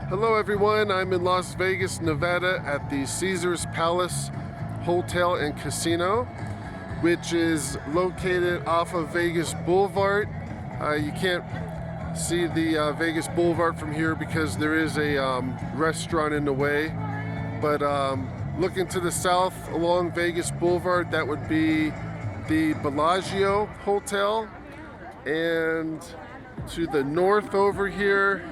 Hello everyone, I'm in Las Vegas, Nevada at the Caesars Palace Hotel and Casino, which is located off of Vegas Boulevard. You can't see the Vegas Boulevard from here because there is a restaurant in the way, but looking to the south along Vegas Boulevard, that would be the Bellagio Hotel, and to the north over here,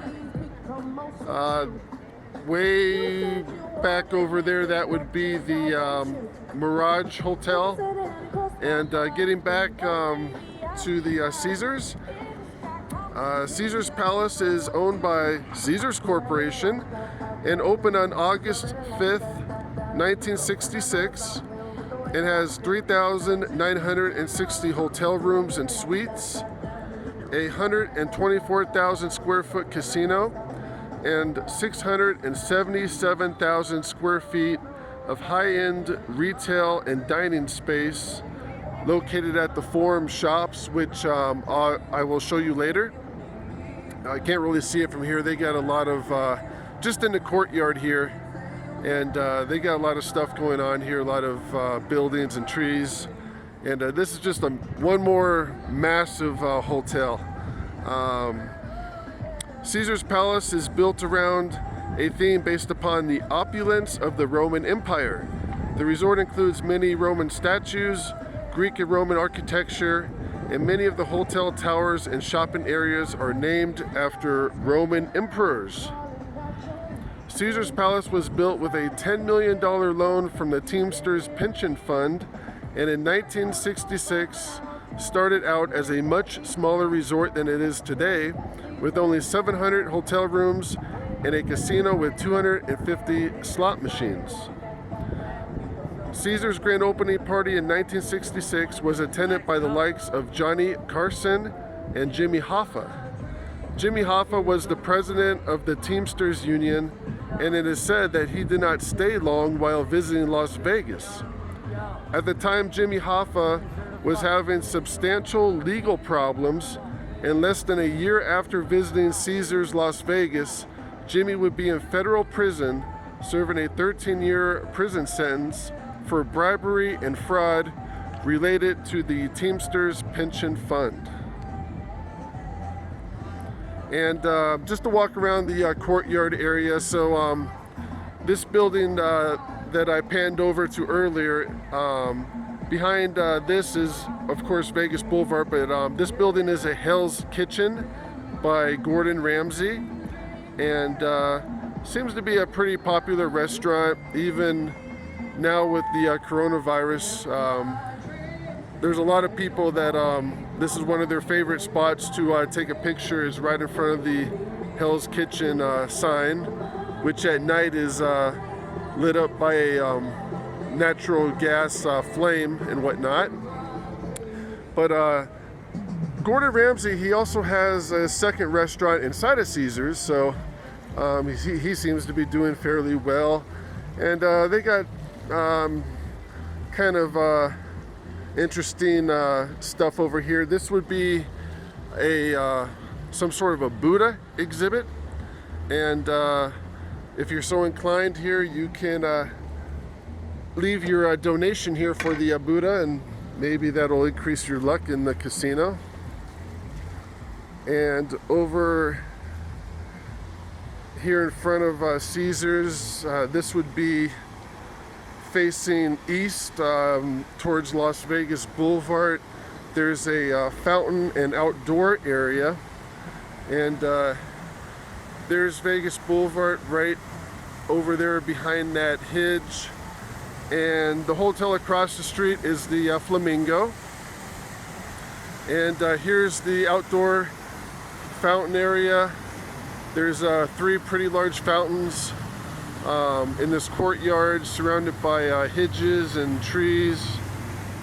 way back over there, that would be the Mirage Hotel. And getting back to the Caesars. Caesars Palace is owned by Caesars Corporation and opened on August 5th, 1966. It has 3,960 hotel rooms and suites, a 124,000 square foot casino, and 677,000 square feet of high-end retail and dining space located at the Forum Shops, which I will show you later. I can't really see it from here. They got a lot of, just in the courtyard here, and they got a lot of stuff going on here, a lot of buildings and trees. And this is just one more massive hotel. Caesars Palace is built around a theme based upon the opulence of the Roman Empire. The resort includes many Roman statues, Greek and Roman architecture, and many of the hotel towers and shopping areas are named after Roman emperors. Caesars Palace was built with a $10 million loan from the Teamsters Pension Fund, and in 1966 started out as a much smaller resort than it is today, with only 700 hotel rooms and a casino with 250 slot machines. Caesars' grand opening party in 1966 was attended by the likes of Johnny Carson and Jimmy Hoffa. Jimmy Hoffa was the president of the Teamsters Union, and it is said that he did not stay long while visiting Las Vegas. At the time, Jimmy Hoffa was having substantial legal problems, and less than a year after visiting Caesars Las Vegas, Jimmy would be in federal prison serving a 13-year prison sentence for bribery and fraud related to the Teamsters Pension Fund. And just to walk around the courtyard area, so this building that I panned over to earlier, behind this is, of course, Vegas Boulevard, but this building is a Hell's Kitchen by Gordon Ramsay, and seems to be a pretty popular restaurant, even now with the coronavirus. There's a lot of people that this is one of their favorite spots to take a picture, is right in front of the Hell's Kitchen sign, which at night is lit up by a natural gas flame and whatnot. But Gordon Ramsay, he also has a second restaurant inside of Caesars, so he seems to be doing fairly well. And they got kind of interesting stuff over here. This would be a some sort of a Buddha exhibit, and if you're so inclined here, you can leave your donation here for the Buddha, and maybe that'll increase your luck in the casino. And over here in front of Caesars, this would be facing east towards Las Vegas Boulevard. There's a fountain and outdoor area, and there's Vegas Boulevard right over there behind that hedge. And the hotel across the street is the Flamingo. And here's the outdoor fountain area. There's 3 pretty large fountains in this courtyard, surrounded by hedges and trees.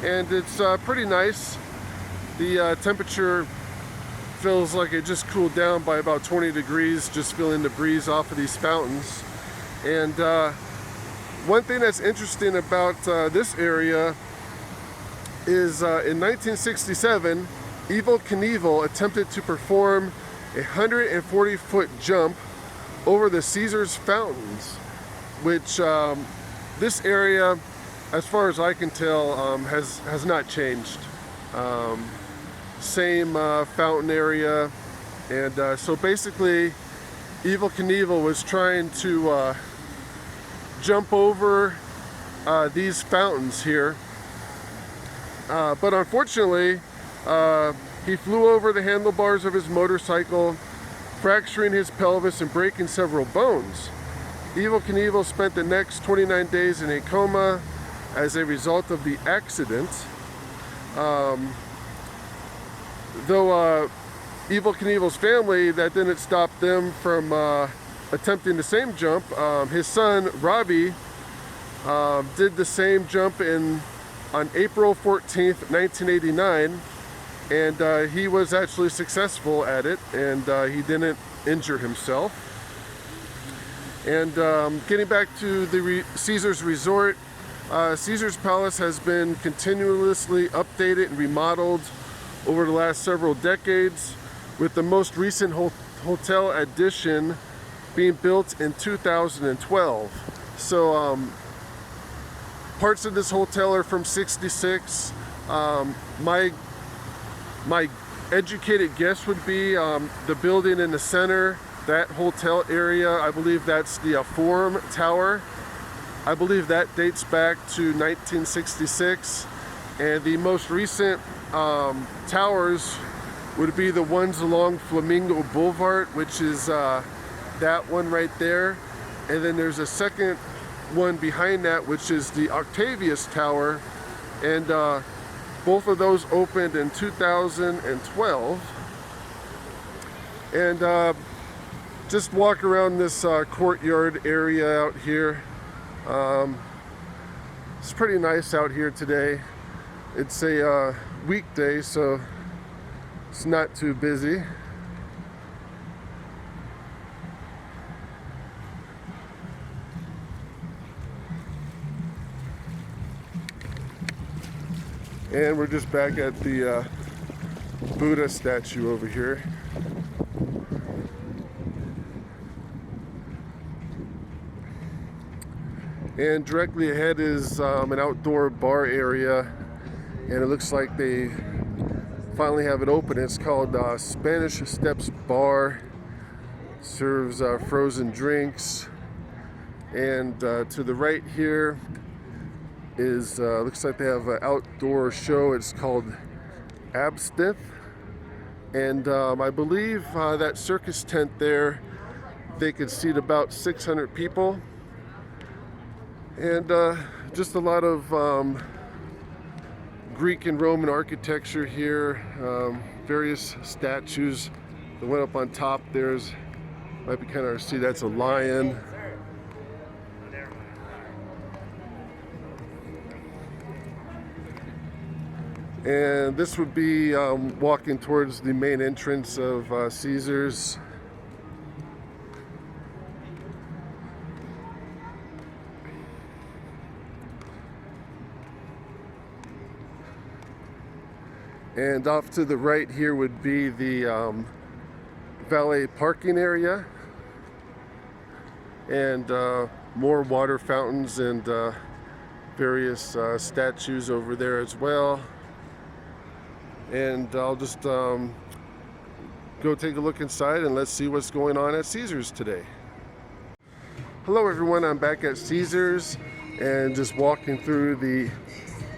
And it's pretty nice. The temperature feels like it just cooled down by about 20 degrees, just feeling the breeze off of these fountains. And one thing that's interesting about this area is in 1967, Evel Knievel attempted to perform a 140-foot jump over the Caesars fountains, which this area, as far as I can tell, has not changed. Same fountain area, and so basically Evel Knievel was trying to jump over these fountains here, but unfortunately he flew over the handlebars of his motorcycle, fracturing his pelvis and breaking several bones. Evel Knievel spent the next 29 days in a coma as a result of the accident. Though Evel Knievel's family, that didn't stop them from attempting the same jump. His son Robbie did the same jump on April 14th, 1989, and he was actually successful at it, and he didn't injure himself. And getting back to the Caesars Resort, Caesars Palace has been continuously updated and remodeled over the last several decades, with the most recent hotel addition being built in 2012. So parts of this hotel are from '66. My educated guess would be the building in the center, that hotel area, I believe that's the Forum Tower. I believe that dates back to 1966, and the most recent towers would be the ones along Flamingo Boulevard, which is that one right there, and then there's a second one behind that, which is the Octavius Tower, and both of those opened in 2012. And just walk around this courtyard area out here. It's pretty nice out here today. It's a weekday, so it's not too busy. And we're just back at the Buddha statue over here. And directly ahead is an outdoor bar area, and it looks like they finally have it open. It's called Spanish Steps Bar. Serves frozen drinks, and to the right here is looks like they have an outdoor show. It's called Absinthe, and I believe that circus tent there, they could seat about 600 people. And just a lot of Greek and Roman architecture here, various statues. The one up on top there's, might be kind of hard to see, that's a lion. And this would be walking towards the main entrance of Caesars. And off to the right here would be the valet parking area, and more water fountains and various statues over there as well. And I'll just go take a look inside and let's see what's going on at Caesars today. Hello everyone, I'm back at Caesars and just walking through the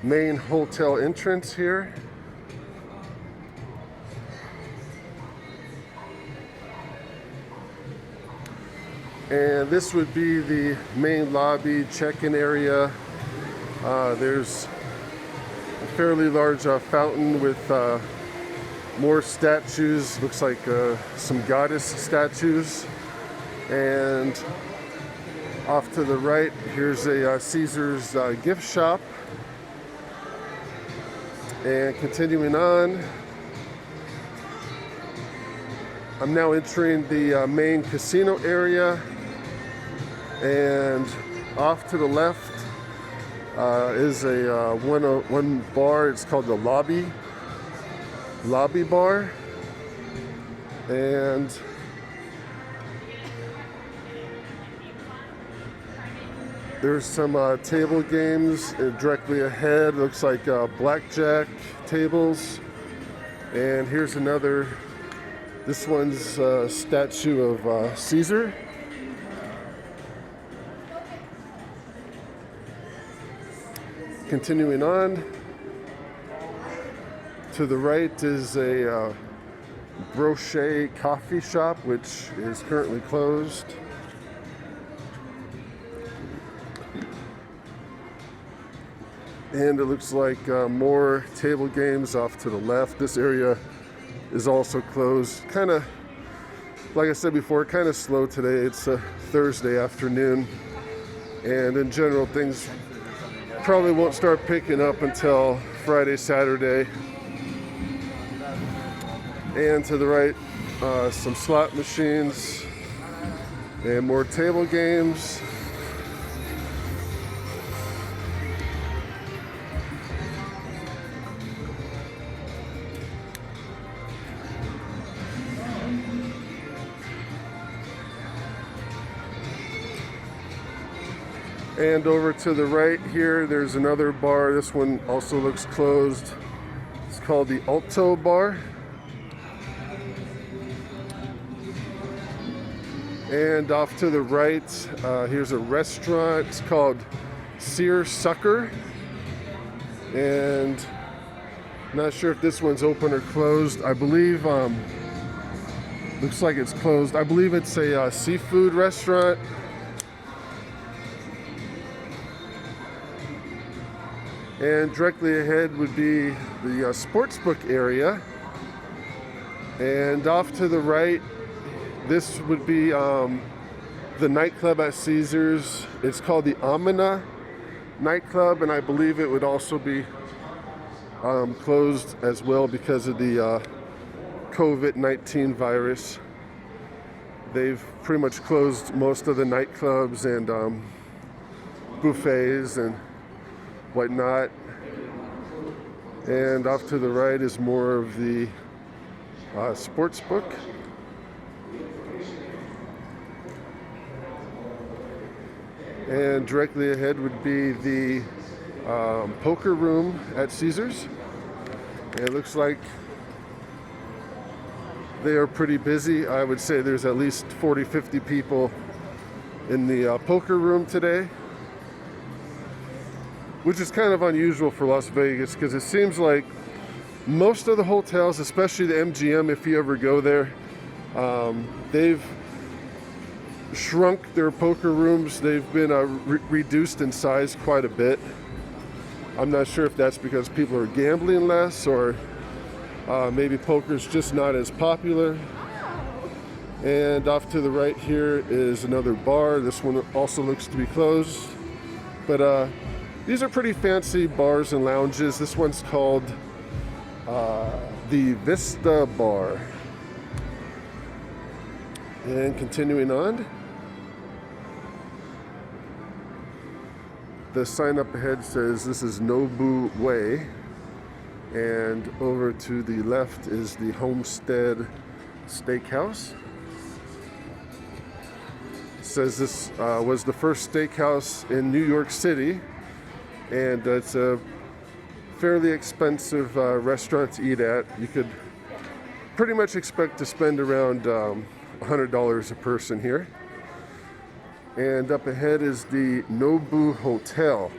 main hotel entrance here. And this would be the main lobby check-in area. There's a fairly large fountain with more statues. Looks like some goddess statues. And off to the right, here's a Caesars gift shop. And continuing on, I'm now entering the main casino area. And off to the left is a one bar. It's called the Lobby Bar. And There's some table games directly ahead. Looks like blackjack tables. And here's another. This one's a statue of Caesar. Continuing on, to the right is a Brochet coffee shop, which is currently closed. And it looks like more table games off to the left. This area is also closed. Kind of, like I said before, kind of slow today. It's a Thursday afternoon, and in general, things probably won't start picking up until Friday, Saturday. And to the right, some slot machines and more table games. And over to the right here, there's another bar. This one also looks closed. It's called the Alto Bar. And off to the right, here's a restaurant. It's called Seersucker. And not sure if this one's open or closed. I believe, looks like it's closed. I believe it's a seafood restaurant. And directly ahead would be the sportsbook area. And off to the right, this would be the nightclub at Caesars. It's called the Amina nightclub, and I believe it would also be closed as well because of the COVID-19 virus. They've pretty much closed most of the nightclubs and buffets and whatnot. And off to the right is more of the sports book. And directly ahead would be the poker room at Caesars. And it looks like they are pretty busy. I would say there's at least 40-50 people in the poker room today, which is kind of unusual for Las Vegas because it seems like most of the hotels, especially the MGM, if you ever go there, they've shrunk their poker rooms. They've been reduced in size quite a bit. I'm not sure if that's because people are gambling less or maybe poker's just not as popular. And off to the right here is another bar. This one also looks to be closed. But these are pretty fancy bars and lounges. This one's called the Vista Bar. And continuing on, the sign up ahead says this is Nobu Way, and over to the left is the Homestead Steakhouse. It says this was the first steakhouse in New York City, and it's a fairly expensive restaurant to eat at. You could pretty much expect to spend around $100 a person here. And up ahead is the Nobu Hotel.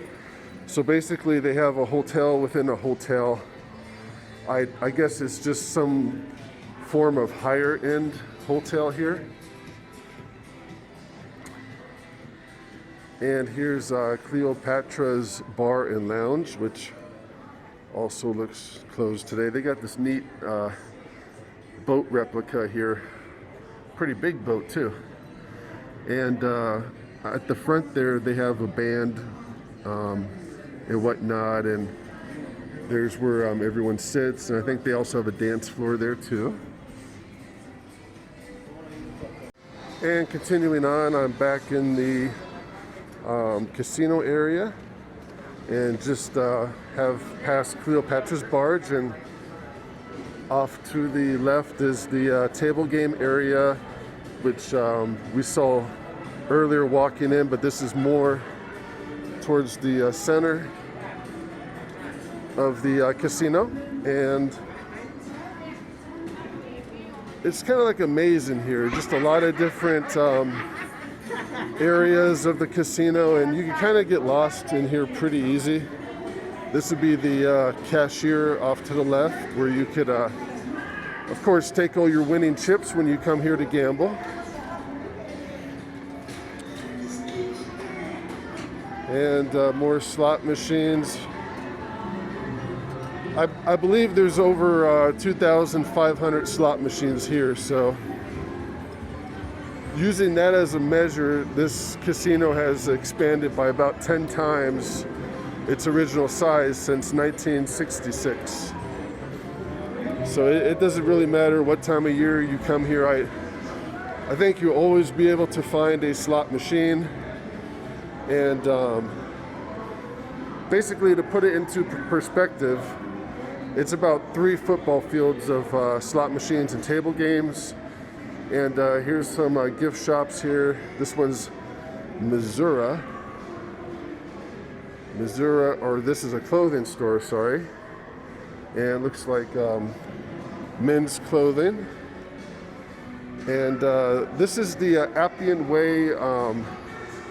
So basically they have a hotel within a hotel. I guess it's just some form of higher end hotel here. And here's Cleopatra's Bar and Lounge, which also looks closed today. They got this neat boat replica here. Pretty big boat too. And at the front there, they have a band and whatnot, and there's where everyone sits, and I think they also have a dance floor there too. And continuing on, I'm back in the casino area, and just have passed Cleopatra's Barge, and off to the left is the table game area, which we saw earlier walking in, but this is more towards the center of the casino, and it's kind of like a maze in here. Just a lot of different areas of the casino, and you can kind of get lost in here pretty easy. This would be the cashier off to the left, where you could, of course, take all your winning chips when you come here to gamble. And more slot machines. I believe there's over 2,500 slot machines here, so using that as a measure, this casino has expanded by about 10 times its original size since 1966. So it doesn't really matter what time of year you come here. I think you'll always be able to find a slot machine. And basically, to put it into perspective, it's about 3 football fields of slot machines and table games. And here's some gift shops here. This one's Missouri, or this is a clothing store, sorry. And it looks like men's clothing. And this is the Appian Way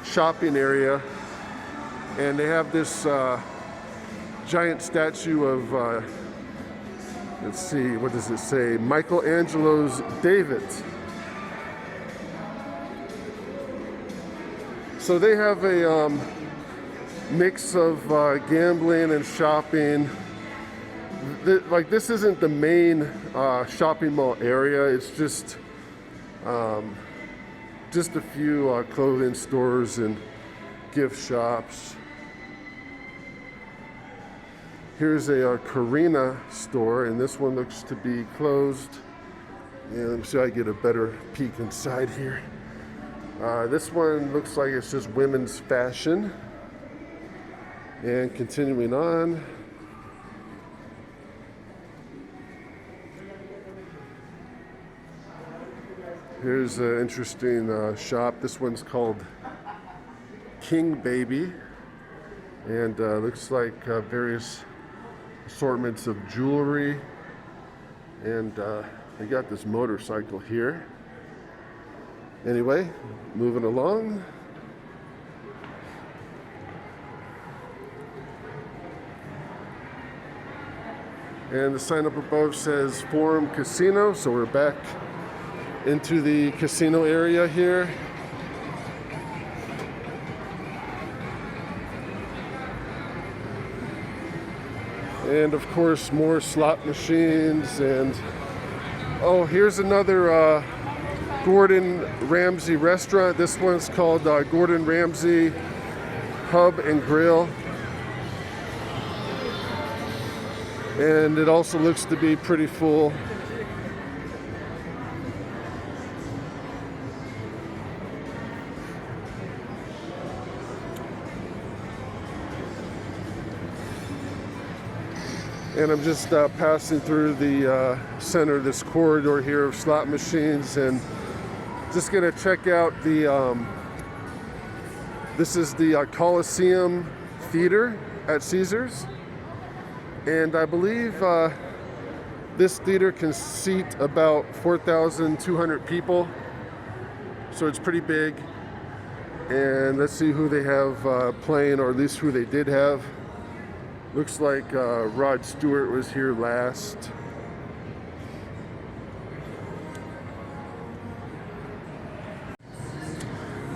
shopping area. And they have this giant statue of, let's see, what does it say? Michelangelo's David. So they have a mix of gambling and shopping. Like, this isn't the main shopping mall area. It's just a few clothing stores and gift shops. Here's a Carina store, and this one looks to be closed. And let me see if I get a better peek inside here. This one looks like it's just women's fashion. And continuing on. Here's an interesting shop. This one's called King Baby. And looks like various assortments of jewelry. And they got this motorcycle here. Anyway, moving along. And the sign up above says Forum Casino, so we're back into the casino area here. And of course, more slot machines. And oh, here's another Gordon Ramsay restaurant. This one's called Gordon Ramsay Pub and Grill. And it also looks to be pretty full. And I'm just passing through the center of this corridor here of slot machines, and just gonna check out the, this is the Coliseum Theater at Caesars. And I believe this theater can seat about 4,200 people. So it's pretty big. And let's see who they have playing, or at least who they did have. Looks like Rod Stewart was here last.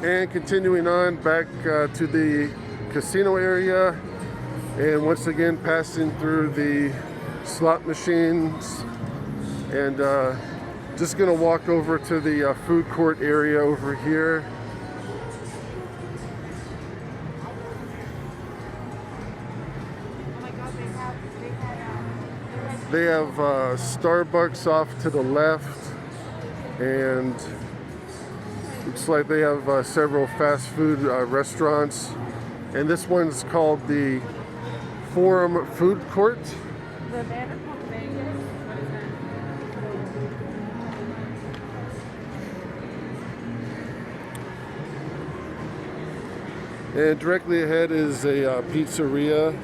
And continuing on back to the casino area. And once again, passing through the slot machines. And just gonna walk over to the food court area over here. They have Starbucks off to the left, and looks like they have several fast food restaurants. And this one's called the Forum Food Court. The Vanderpump Vegas. What is And directly ahead is a pizzeria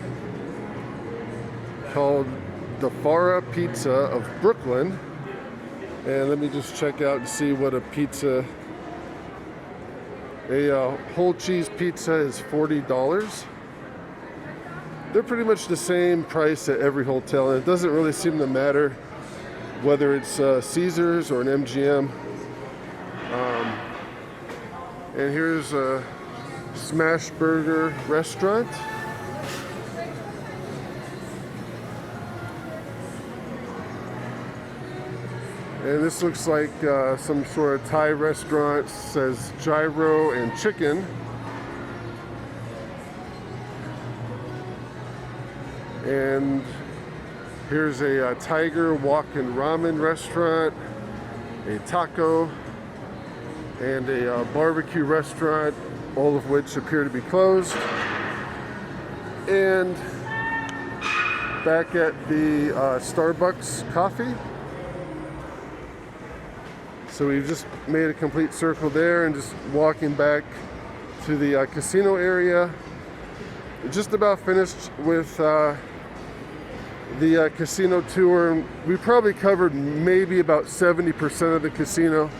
called the Farah Pizza of Brooklyn. And let me just check out and see what a pizza. A whole cheese pizza is $40. They're pretty much the same price at every hotel, and it doesn't really seem to matter whether it's Caesars or an MGM. And here's a Smash Burger restaurant. And this looks like some sort of Thai restaurant. It says gyro and chicken. And here's a Tiger Walk-in Ramen restaurant, a taco, and a barbecue restaurant, all of which appear to be closed. And back at the Starbucks coffee. So we've just made a complete circle there and just walking back to the casino area. Just about finished with the casino tour. We probably covered maybe about 70% of the casino.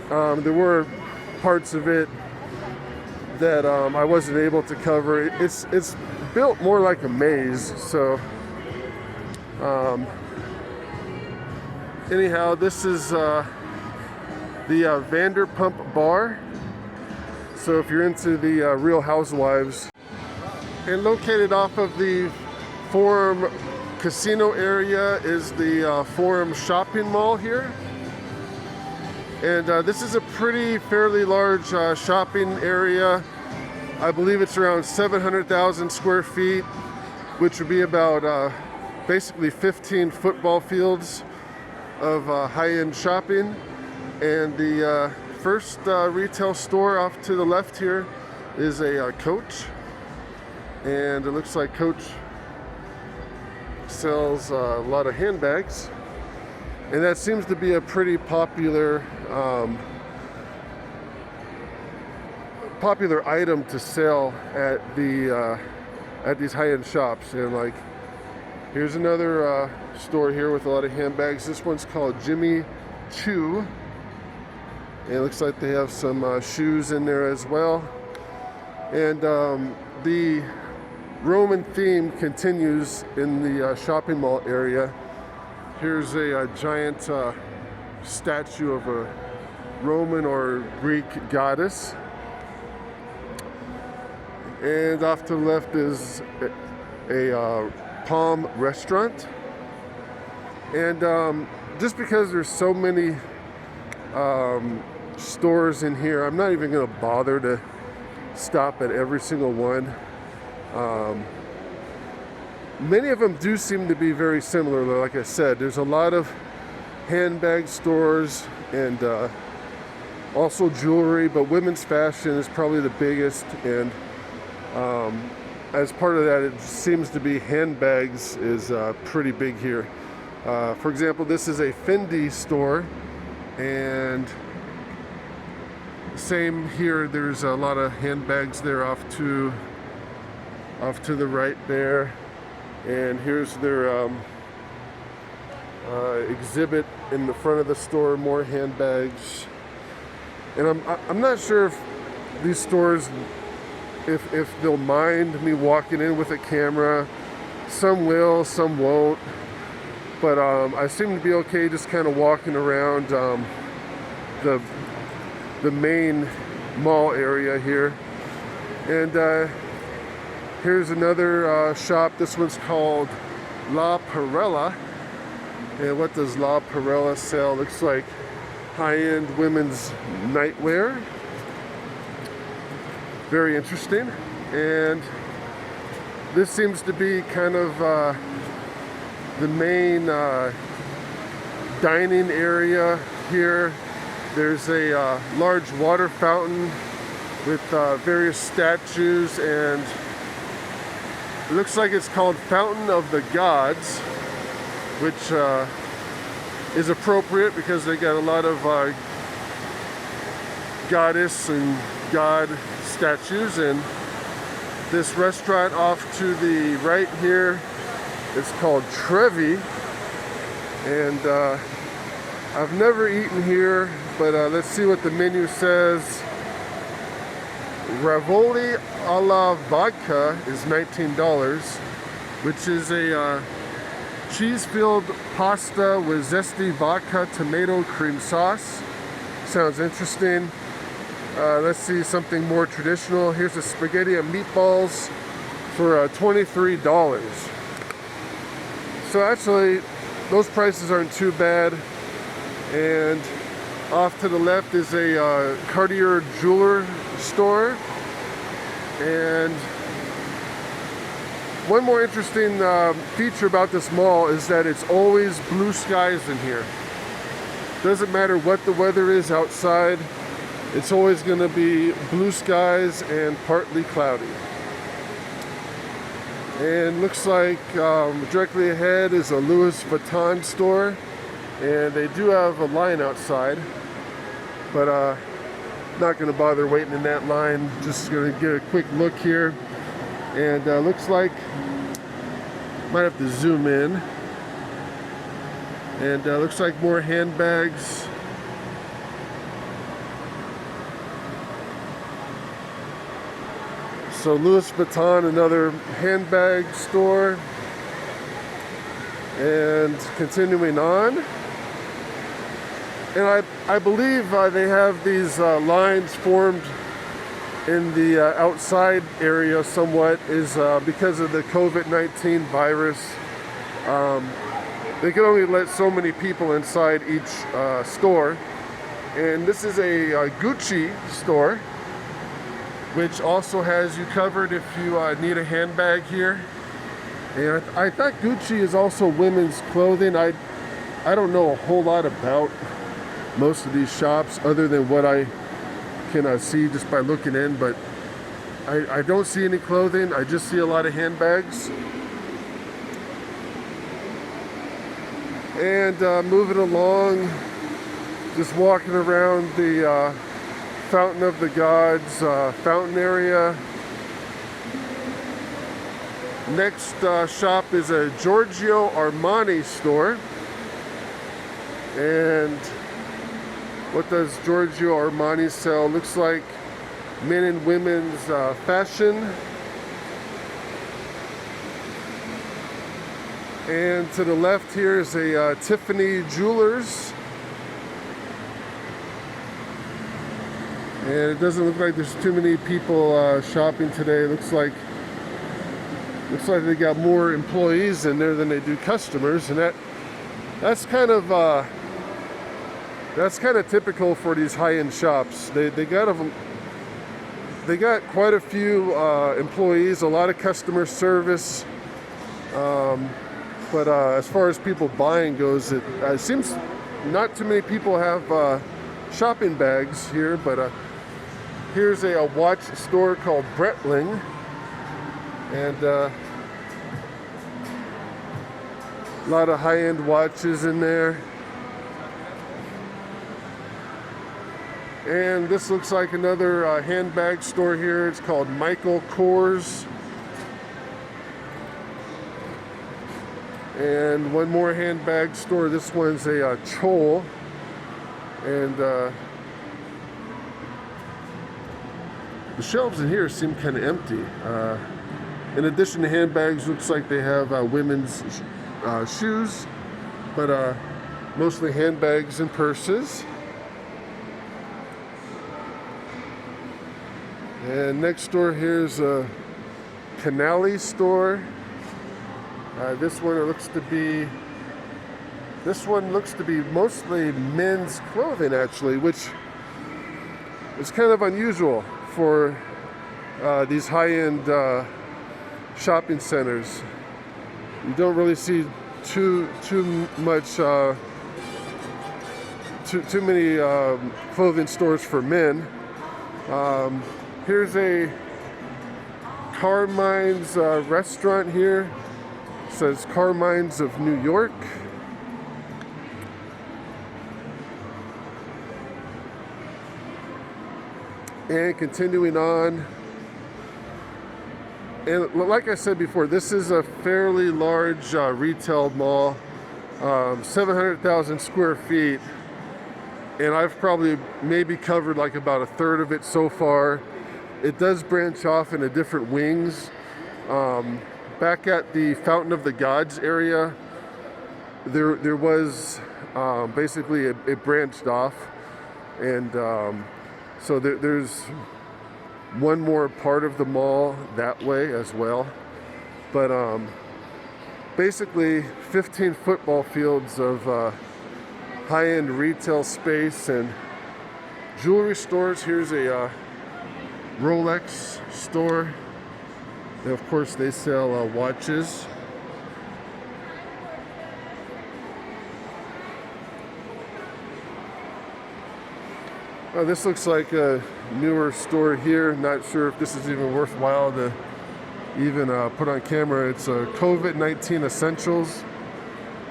There were parts of it that I wasn't able to cover. It's built more like a maze, so anyhow, this is the Vanderpump Bar. So if you're into the Real Housewives, and located off of the Forum Casino area is the Forum Shopping Mall here. And this is a fairly large shopping area. I believe it's around 700,000 square feet, which would be about basically 15 football fields of high-end shopping. And the first retail store off to the left here is a Coach. And it looks like Coach sells a lot of handbags. And that seems to be a pretty popular item to sell at the at these high-end shops. And like, here's another store here with a lot of handbags. This one's called Jimmy Choo. And it looks like they have some shoes in there as well. And the Roman theme continues in the shopping mall area. Here's a giant statue of a Roman or Greek goddess. And off to the left is a Palm restaurant. And just because there's so many stores in here, I'm not even going to bother to stop at every single one. Many of them do seem to be very similar. Like I said, there's a lot of handbag stores and also jewelry, but women's fashion is probably the biggest. And as part of that, it seems to be handbags is pretty big here. For example, this is a Fendi store, and same here. There's a lot of handbags there off to the right there. And here's their exhibit in the front of the store, more handbags. And I'm not sure if these stores, if they'll mind me walking in with a camera. Some will, some won't. But I seem to be okay just kind of walking around the main mall area here. And here's another shop. This one's called La Perella. And what does La Perella sell? Looks like high-end women's nightwear. Very interesting. And this seems to be kind of the main dining area here. There's a large water fountain with various statues, and it looks like it's called Fountain of the Gods, which is appropriate because they got a lot of goddess and god statues. And This restaurant off to the right here is called Trevi, and I've never eaten here, but let's see what the menu says. Ravioli alla vodka is $19, which is a cheese-filled pasta with zesty vodka tomato cream sauce. Sounds interesting. Let's see something more traditional. Here's a spaghetti and meatballs for $23. So actually, those prices aren't too bad. And off to the left is a Cartier jeweler store. And one more interesting feature about this mall is that it's always blue skies in here. Doesn't matter what the weather is outside, it's always going to be blue skies and partly cloudy. And looks like directly ahead is a Louis Vuitton store, and they do have a line outside, but not going to bother waiting in that line. Just going to get a quick look here, and looks like might have to zoom in, and looks like more handbags. So Louis Vuitton, another handbag store. And continuing on. And I believe they have these lines formed in the outside area somewhat is because of the COVID-19 virus. They can only let so many people inside each store. And this is a Gucci store, which also has you covered if you need a handbag here. And I thought Gucci is also women's clothing. I don't know a whole lot about most of these shops other than what I can see just by looking in, but I don't see any clothing. I just see a lot of handbags. And moving along, just walking around the Fountain of the Gods fountain area. Next shop is a Giorgio Armani store. And what does Giorgio Armani sell? Looks like men and women's fashion. And to the left here is a Tiffany Jewelers. And it doesn't look like there's too many people shopping today. Looks like they got more employees in there than they do customers, and that's kind of typical for these high-end shops. They got quite a few employees, a lot of customer service, but as far as people buying goes, it seems not too many people have shopping bags here. But here's a watch store called Breitling, and a lot of high-end watches in there. And this looks like another handbag store here. It's called Michael Kors. And one more handbag store. This one's a Chol. And the shelves in here seem kind of empty. In addition to handbags, looks like they have women's shoes, but mostly handbags and purses. And next door here's a Canali store. This one looks to be mostly men's clothing, actually, which is kind of unusual for these high-end shopping centers. You don't really see too many clothing stores for men. Here's a Carmine's restaurant here. It says Carmine's of New York. And continuing on, And like I said before, this is a fairly large retail mall, 700,000 square feet, and I've probably maybe covered like about a third of it so far. It does branch off into different wings. Back at the Fountain of the Gods area, there was basically it branched off, and so there's one more part of the mall that way as well. But basically 15 football fields of high-end retail space and jewelry stores. Here's a Rolex store. And of course they sell watches. This looks like a newer store here. Not sure if this is even worthwhile to even put on camera. It's COVID-19 essentials.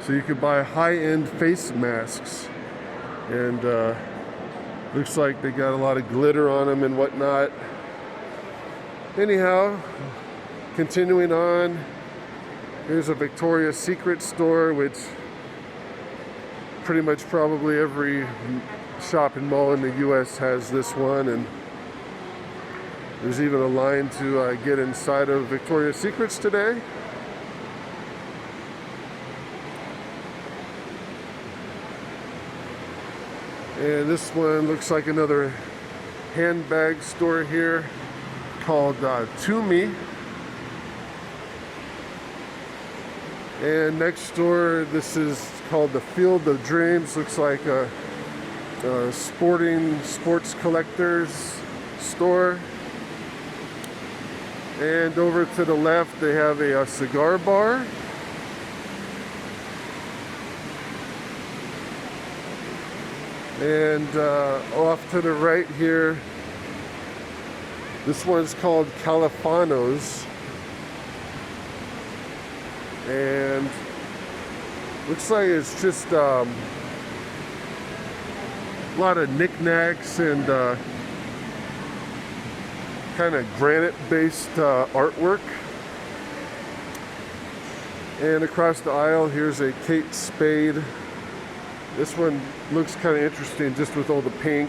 So you could buy high-end face masks. And looks like they got a lot of glitter on them and whatnot. Anyhow, continuing on, here's a Victoria's Secret store, which pretty much probably every shopping mall in the US has this one, and there's even a line to get inside of Victoria's Secrets today. And this one looks like another handbag store here called Tumi. And next door, this is called the Field of Dreams. Looks like a sports collectors store. And over to the left they have a cigar bar. And off to the right here, this one's called Califanos, and looks like it's just a lot of knickknacks and kind of granite-based artwork. And across the aisle, here's a Kate Spade. This one looks kind of interesting, just with all the pink.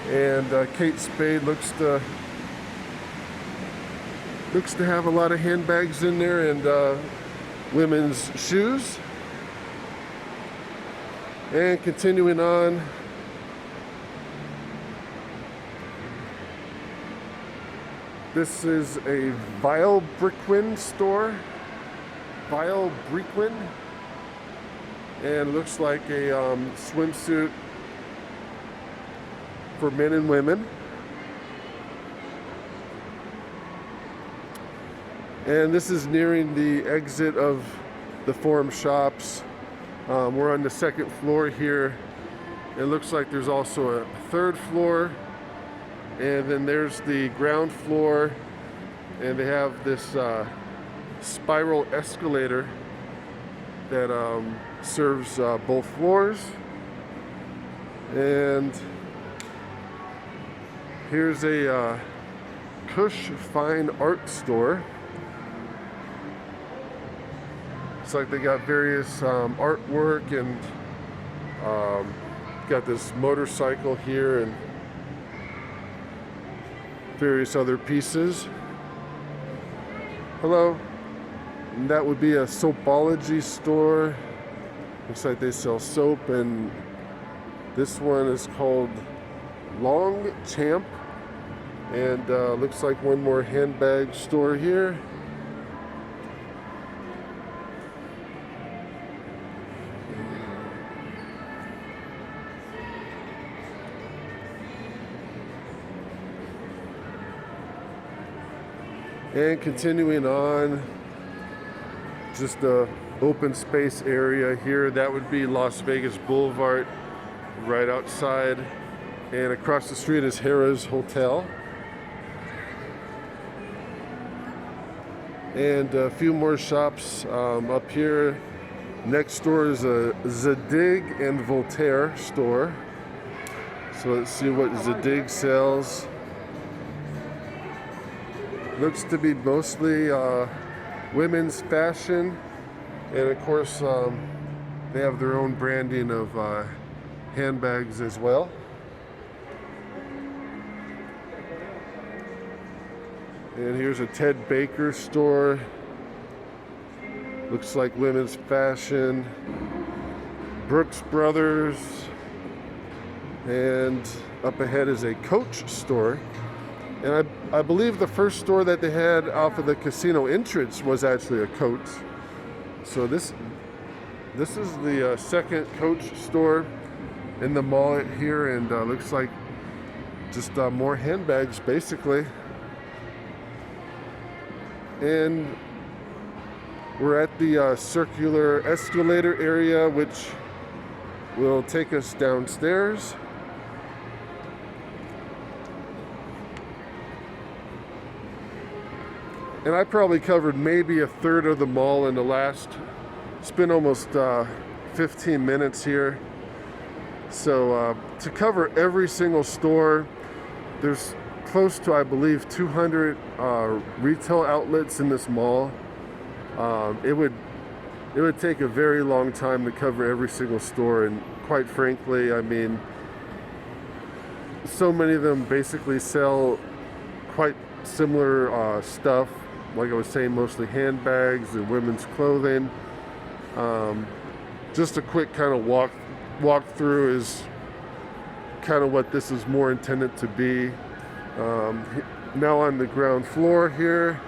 And Kate Spade looks to have a lot of handbags in there and women's shoes. And continuing on, this is a Vile Brickwind store. Vile Brickwind. And looks like a swimsuit for men and women. And this is nearing the exit of the Forum Shops. We're on the second floor here. It looks like there's also a third floor. And then there's the ground floor. And they have this spiral escalator that serves both floors. And here's a Kush Fine Art store. It's like they got various artwork and got this motorcycle here and various other pieces. Hello. And that would be a Soapology store. Looks like they sell soap, and this one is called Longchamp. And looks like one more handbag store here. And continuing on, just a open space area here. That would be Las Vegas Boulevard right outside. And across the street is Harrah's Hotel. And a few more shops up here. Next door is a Zadig and Voltaire store. So let's see what Zadig sells. Looks to be mostly women's fashion, and of course they have their own branding of handbags as well. And here's a Ted Baker store. Looks like women's fashion. Brooks Brothers. And up ahead is a Coach store. And I believe the first store that they had off of the casino entrance was actually a Coach. So this is the second Coach store in the mall here, and looks like just more handbags basically. And we're at the circular escalator area, which will take us downstairs. And I probably covered maybe a third of the mall in the last, it's been almost 15 minutes here. So to cover every single store, there's close to, I believe, 200 retail outlets in this mall. It would take a very long time to cover every single store, and quite frankly, I mean, so many of them basically sell quite similar stuff. Like I was saying, mostly handbags and women's clothing. Just a quick kind of walk through is kind of what this is more intended to be. Now on the ground floor here,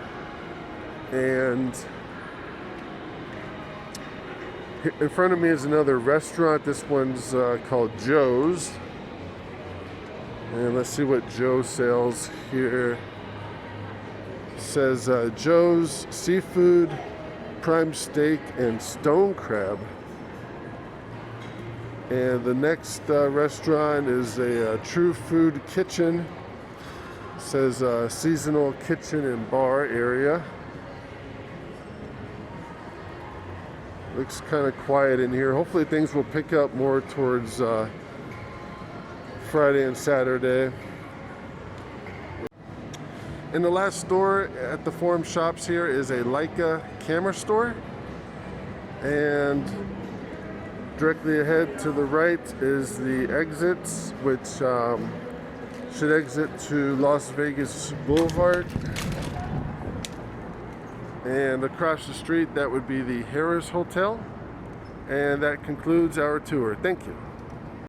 and in front of me is another restaurant. This one's called Joe's, and let's see what Joe sells here. Says Joe's Seafood, Prime Steak, and Stone Crab. And the next restaurant is a True Food Kitchen. Says seasonal kitchen and bar area. Looks kind of quiet in here. Hopefully things will pick up more towards Friday and Saturday. And the last store at the Forum Shops here is a Leica camera store. And directly ahead to the right is the exits, which should exit to Las Vegas Boulevard. And across the street, that would be the Harrah's Hotel. And that concludes our tour. Thank you.